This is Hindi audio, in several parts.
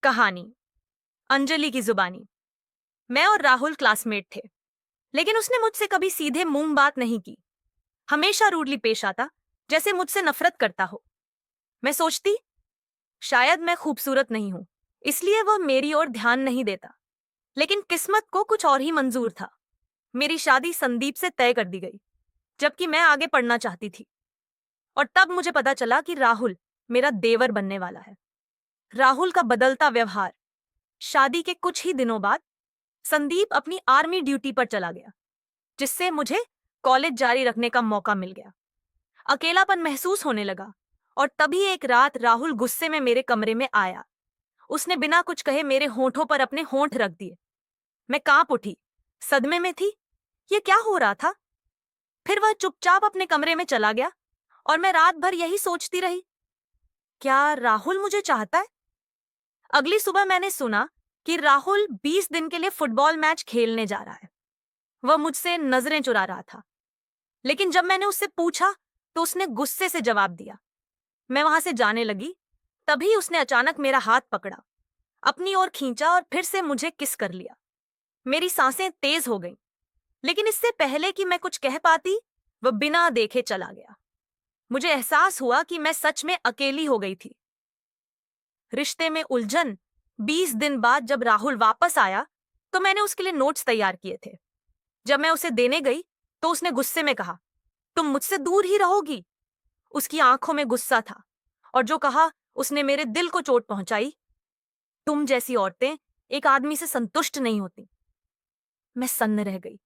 कहानी अंजलि की जुबानी। मैं और राहुल क्लासमेट थे, लेकिन उसने मुझसे कभी सीधे मुंह बात नहीं की। हमेशा रूडली पेश आता, जैसे मुझसे नफरत करता हो। मैं सोचती, शायद मैं खूबसूरत नहीं हूं, इसलिए वह मेरी ओर ध्यान नहीं देता। लेकिन किस्मत को कुछ और ही मंजूर था। मेरी शादी संदीप से तय कर दी गई, जबकि मैं आगे पढ़ना चाहती थी। और तब मुझे पता चला कि राहुल मेरा देवर बनने वाला है। राहुल का बदलता व्यवहार। शादी के कुछ ही दिनों बाद संदीप अपनी आर्मी ड्यूटी पर चला गया, जिससे मुझे कॉलेज जारी रखने का मौका मिल गया। अकेलापन महसूस होने लगा, और तभी एक रात राहुल गुस्से में मेरे कमरे में आया। उसने बिना कुछ कहे मेरे होंठों पर अपने होंठ रख दिए। मैं कांप उठी, सदमे में थी। ये क्या हो रहा था? फिर वह चुपचाप अपने कमरे में चला गया, और मैं रात भर यही सोचती रही, क्या राहुल मुझे चाहता है? अगली सुबह मैंने सुना कि राहुल 20 दिन के लिए फुटबॉल मैच खेलने जा रहा है। वह मुझसे नजरें चुरा रहा था, लेकिन जब मैंने उससे पूछा तो उसने गुस्से से जवाब दिया। मैं वहां से जाने लगी, तभी उसने अचानक मेरा हाथ पकड़ा, अपनी ओर खींचा और फिर से मुझे किस कर लिया। मेरी सांसें तेज हो गईं, लेकिन इससे पहले कि मैं कुछ कह पाती, वह बिना देखे चला गया। मुझे एहसास हुआ कि मैं सच में अकेली हो गई थी। रिश्ते में उलझन। 20 दिन बाद जब राहुल वापस आया, तो मैंने उसके लिए नोट्स तैयार किए थे। जब मैं उसे देने गई, तो उसने गुस्से में कहा, तुम मुझसे दूर ही रहोगी। उसकी आंखों में गुस्सा था, और जो कहा उसने मेरे दिल को चोट पहुंचाई। तुम जैसी औरतें एक आदमी से संतुष्ट नहीं होती। मैं सन्न रह गई।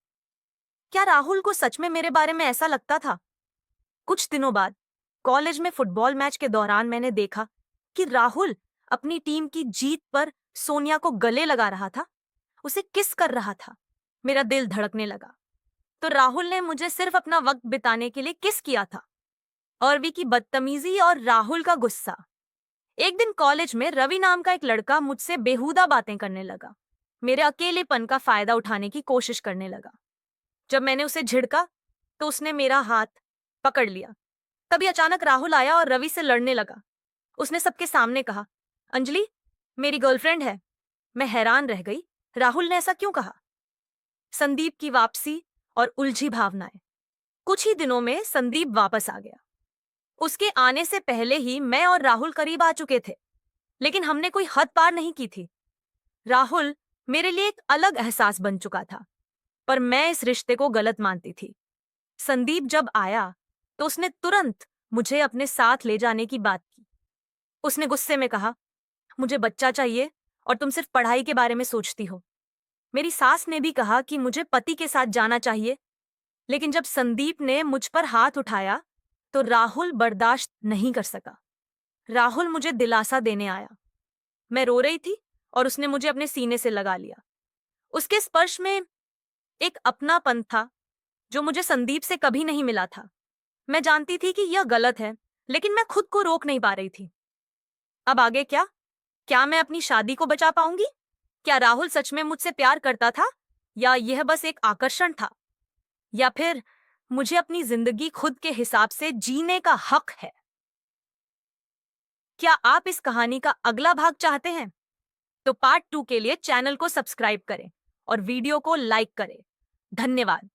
क्या राहुल को सच में मेरे बारे में ऐसा लगता था? कुछ दिनों बाद कॉलेज में फुटबॉल मैच के दौरान मैंने देखा कि राहुल अपनी टीम की जीत पर सोनिया को गले लगा रहा था, उसे किस कर रहा था। मेरा दिल धड़कने लगा। तो राहुल ने मुझे सिर्फ अपना वक्त बिताने के लिए किस किया था। औरवी की बदतमीजी और राहुल का गुस्सा। एक दिन कॉलेज में रवि नाम का एक लड़का मुझसे बेहुदा बातें करने लगा, मेरे अकेलेपन का फायदा उठाने की कोशिश करने लगा। जब मैंने उसे झिड़का, तो उसने मेरा हाथ पकड़ लिया। तभी अचानक राहुल आया और रवि से लड़ने लगा। उसने सबके सामने कहा, अंजलि मेरी गर्लफ्रेंड है। मैं हैरान रह गई, राहुल ने ऐसा क्यों कहा? संदीप की वापसी और उलझी भावनाएं। कुछ ही दिनों में संदीप वापस आ गया। उसके आने से पहले ही मैं और राहुल करीब आ चुके थे, लेकिन हमने कोई हद पार नहीं की थी। राहुल मेरे लिए एक अलग एहसास बन चुका था, पर मैं इस रिश्ते को गलत मानती थी। संदीप जब आया, तो उसने तुरंत मुझे अपने साथ ले जाने की बात की। उसने गुस्से में कहा, मुझे बच्चा चाहिए और तुम सिर्फ पढ़ाई के बारे में सोचती हो। मेरी सास ने भी कहा कि मुझे पति के साथ जाना चाहिए, लेकिन जब संदीप ने मुझ पर हाथ उठाया, तो राहुल बर्दाश्त नहीं कर सका। राहुल मुझे दिलासा देने आया। मैं रो रही थी, और उसने मुझे अपने सीने से लगा लिया। उसके स्पर्श में एक अपनापन था, जो मुझे संदीप से कभी नहीं मिला था। मैं जानती थी कि यह गलत है, लेकिन मैं खुद को रोक नहीं पा रही थी। अब आगे क्या? क्या मैं अपनी शादी को बचा पाऊंगी? क्या राहुल सच में मुझसे प्यार करता था, या यह बस एक आकर्षण था? या फिर मुझे अपनी जिंदगी खुद के हिसाब से जीने का हक है? क्या आप इस कहानी का अगला भाग चाहते हैं? तो पार्ट 2 के लिए चैनल को सब्सक्राइब करें और वीडियो को लाइक करें। धन्यवाद।